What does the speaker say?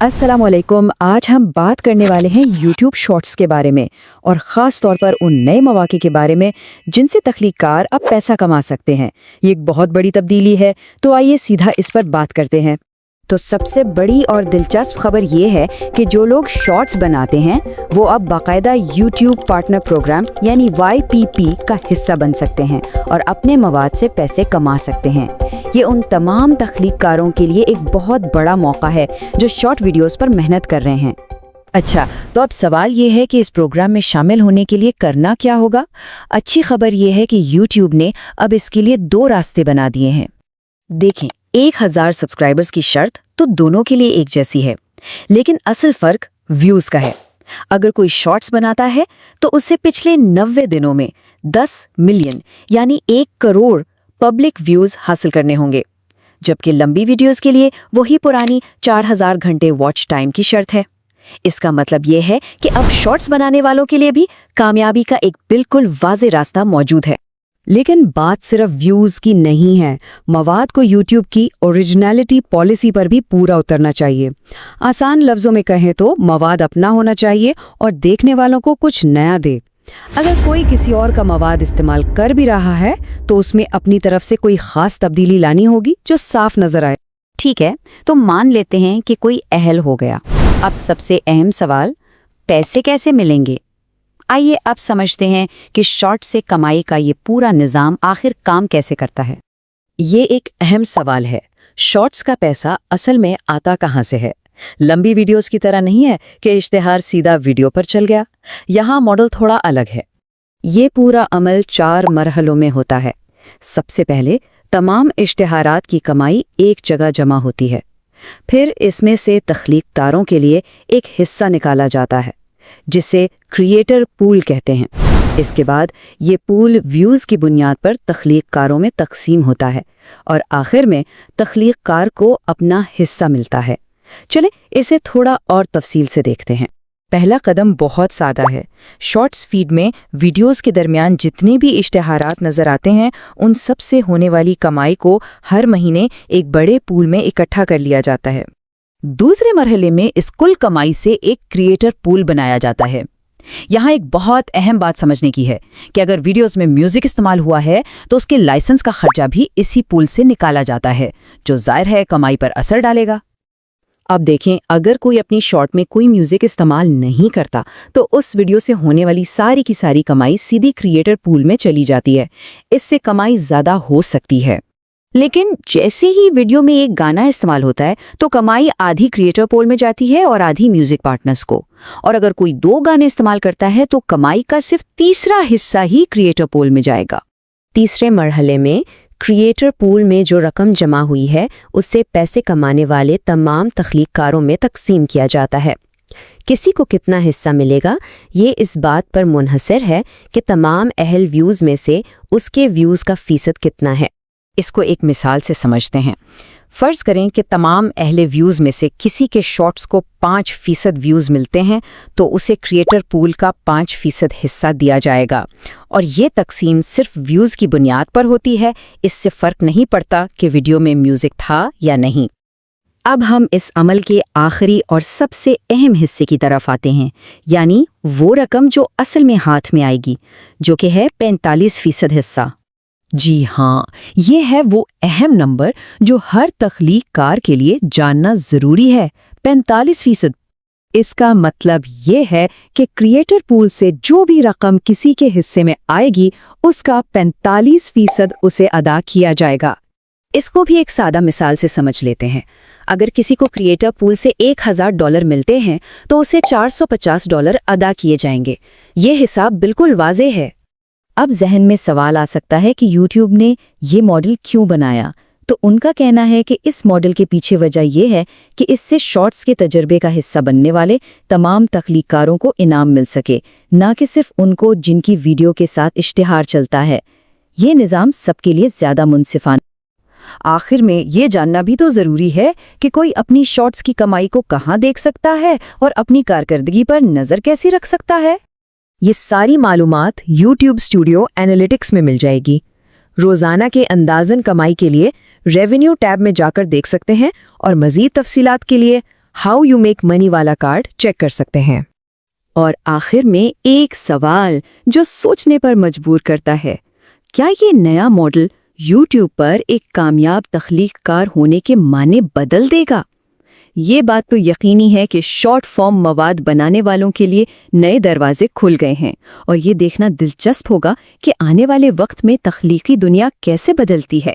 अस्सलामुअलैकुम। आज हम बात करने वाले हैं यूट्यूब शॉर्ट्स के बारे में और ख़ास तौर पर उन नए मौक़े के बारे में जिनसे तख्लीक़कार अब पैसा कमा सकते हैं। ये एक बहुत बड़ी तब्दीली है, तो आइए सीधा इस पर बात करते हैं। तो सबसे बड़ी और दिलचस्प खबर ये है कि जो लोग शॉर्ट्स बनाते हैं वो अब बाकायदा यूट्यूब पार्टनर प्रोग्राम यानी YPP का हिस्सा बन सकते हैं और अपने मवाद से पैसे कमा सकते हैं। ये उन तमाम तख्लीक़कारों के लिए एक बहुत बड़ा मौका है जो शॉर्ट वीडियोस पर मेहनत कर रहे हैं। अच्छा, तो अब सवाल ये है कि इस प्रोग्राम में शामिल होने के लिए करना क्या होगा। अच्छी खबर ये है कि यूट्यूब ने अब इसके लिए 2 रास्ते बना दिए हैं। देखें, 1000 सब्सक्राइबर्स की शर्त तो दोनों के लिए एक जैसी है, लेकिन असल फर्क व्यूज का है। अगर कोई शॉर्ट्स बनाता है तो उसे पिछले 90 दिनों में 10 मिलियन यानी 1 करोड़ पब्लिक व्यूज हासिल करने होंगे, जबकि लंबी वीडियोस के लिए वही पुरानी 4000 घंटे वॉच टाइम की शर्त है। इसका मतलब ये है कि अब शॉर्ट्स बनाने वालों के लिए भी कामयाबी का एक बिल्कुल वाज़ेह रास्ता मौजूद है। लेकिन बात सिर्फ व्यूज की नहीं है, मवाद को यूट्यूब की ओरिजिनलिटी पॉलिसी पर भी पूरा उतरना चाहिए। आसान लफ्जों में कहें तो मवाद अपना होना चाहिए और देखने वालों को कुछ नया दे। अगर कोई किसी और का मवाद इस्तेमाल कर भी रहा है तो उसमें अपनी तरफ से कोई खास तब्दीली लानी होगी जो साफ नजर आए। ठीक है, तो मान लेते हैं कि कोई अहल हो गया। अब सबसे अहम सवाल, पैसे कैसे मिलेंगे? आइए अब समझते हैं कि शॉर्ट से कमाई का ये पूरा निज़ाम आखिर काम कैसे करता है। ये एक अहम सवाल है। शॉर्ट्स का पैसा असल में आता कहाँ से है? लंबी वीडियोस की तरह नहीं है कि इश्तिहार सीधा वीडियो पर चल गया। यहाँ मॉडल थोड़ा अलग है। ये पूरा अमल 4 मरहलों में होता है। सबसे पहले तमाम इश्तिहारात की कमाई एक जगह जमा होती है। फिर इसमें से तख्लीक़कारों के लिए एक हिस्सा निकाला जाता है जिसे क्रिएटर पूल कहते हैं। इसके बाद ये पूल व्यूज़ की बुनियाद पर तख्लीक़कारों में तकसीम होता है और आखिर में तख्लीक़कार को अपना हिस्सा मिलता है। चलें इसे थोड़ा और तफसील से देखते हैं। पहला कदम बहुत सादा है। शॉर्ट्स फीड में वीडियोस के दरमियान जितने भी इश्तिहारात नज़र आते हैं उन सब से होने वाली कमाई को हर महीने एक बड़े पूल में इकट्ठा कर लिया जाता है। दूसरे मरहले में इस कुल कमाई से एक क्रिएटर पूल बनाया जाता है। यहाँ एक बहुत अहम बात समझने की है कि अगर वीडियोस में म्यूजिक इस्तेमाल हुआ है तो उसके लाइसेंस का खर्चा भी इसी पूल से निकाला जाता है, जो जाहिर है कमाई पर असर डालेगा। अब देखें, अगर कोई अपनी शॉर्ट में कोई म्यूजिक इस्तेमाल नहीं करता तो उस वीडियो से होने वाली सारी की सारी कमाई सीधी क्रिएटर पूल में चली जाती है। इससे कमाई ज़्यादा हो सकती है। लेकिन जैसे ही वीडियो में एक गाना इस्तेमाल होता है तो कमाई आधी क्रिएटर पूल में जाती है और आधी म्यूजिक पार्टनर्स को। और अगर कोई 2 गाने इस्तेमाल करता है तो कमाई का सिर्फ तीसरा हिस्सा ही क्रिएटर पूल में जाएगा। तीसरे मरहले में क्रिएटर पूल में जो रकम जमा हुई है उससे पैसे कमाने वाले तमाम तख्लीक़कारों में तकसीम किया जाता है। किसी को कितना हिस्सा मिलेगा ये इस बात पर मुनहसर है कि तमाम अहल व्यूज़ में से उसके व्यूज़ का फ़ीसद कितना है। इसको एक मिसाल से समझते हैं। फ़र्ज़ करें कि तमाम अहले व्यूज़ में से किसी के शॉर्ट्स को 5% व्यूज़ मिलते हैं तो उसे क्रिएटर पूल का 5% हिस्सा दिया जाएगा और ये तकसीम सिर्फ व्यूज़ की बुनियाद पर होती है। इससे फ़र्क नहीं पड़ता कि वीडियो में म्यूज़िक था या नहीं। अब हम इस अमल के आखिरी और सबसे अहम हिस्से की तरफ आते हैं, यानी वो रकम जो असल में हाथ में आएगी, जो कि है 45% हिस्सा। जी हाँ, ये है वो अहम नंबर जो हर तख्लीक़कार के लिए जानना ज़रूरी है। 45%। इसका मतलब ये है कि क्रिएटर पूल से जो भी रकम किसी के हिस्से में आएगी उसका 45% उसे अदा किया जाएगा। इसको भी एक सादा मिसाल से समझ लेते हैं। अगर किसी को क्रिएटर पूल से $1000 मिलते हैं तो उसे $450 अदा किए जाएंगे। ये हिसाब बिल्कुल वाज़ेह है। अब जहन में सवाल आ सकता है कि यूट्यूब ने ये मॉडल क्यों बनाया। तो उनका कहना है कि इस मॉडल के पीछे वजह यह है कि इससे शॉर्ट्स के तजर्बे का हिस्सा बनने वाले तमाम तख्लीक़कारों को इनाम मिल सके, ना कि सिर्फ उनको जिनकी वीडियो के साथ इश्तिहार चलता है। ये निज़ाम सबके लिए ज़्यादा मुनसिफाना। आखिर में ये जानना भी तो ज़रूरी है कि कोई अपनी शॉर्ट्स की कमाई को कहाँ देख सकता है और अपनी कारकर्दगी पर नज़र कैसे रख सकता है। ये सारी मालूमात YouTube स्टूडियो एनालिटिक्स में मिल जाएगी। रोज़ाना के अंदाज़न कमाई के लिए रेवेन्यू टैब में जाकर देख सकते हैं और मज़ीद तफसीलात के लिए हाउ यू मेक मनी वाला कार्ड चेक कर सकते हैं। और आखिर में एक सवाल जो सोचने पर मजबूर करता है, क्या ये नया मॉडल YouTube पर एक कामयाब तख्लीककार होने के माने बदल देगा? ये बात तो यकीनी है कि शॉर्ट फॉर्म मवाद बनाने वालों के लिए नए दरवाजे खुल गए हैं और ये देखना दिलचस्प होगा कि आने वाले वक्त में तख्लीकी दुनिया कैसे बदलती है।